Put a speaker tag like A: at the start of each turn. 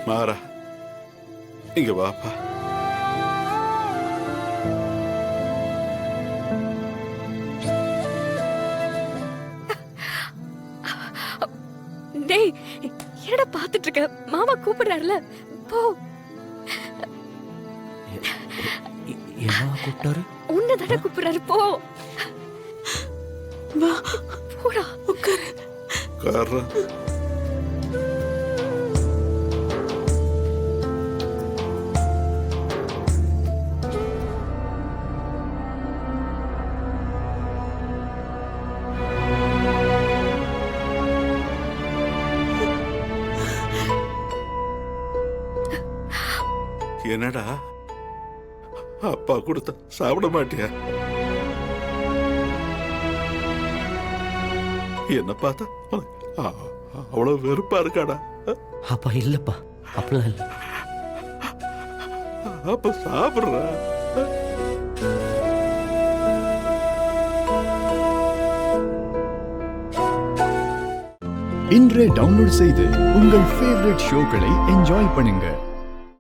A: மாறா, இங்க வாப்பா.
B: டேய், என்னடா பாத்துட்டு இருக்க? மாமா கூப்பிடுறாருல, போ.
C: என்ன கூப்பிட்டாரு?
B: உன்னதான கூப்பிடுறாரு, போ.
D: வா,
B: போடா.
D: உட்காரு.
A: காரா, என்னடா அப்பா கொடுத்த சாப்பிட மாட்டியா? என்ன பார்த்தா அவ்வளவு வெறுப்பா இருக்காடா?
C: அப்பா இல்லப்பா, அப்படிலாம் இல்ல.
A: அப்ப சாப்பிடுற.
E: இன்றே டவுன்லோட் செய்து உங்கள் ஃபேவரட் ஷோக்களை என்ஜாய் பண்ணுங்க.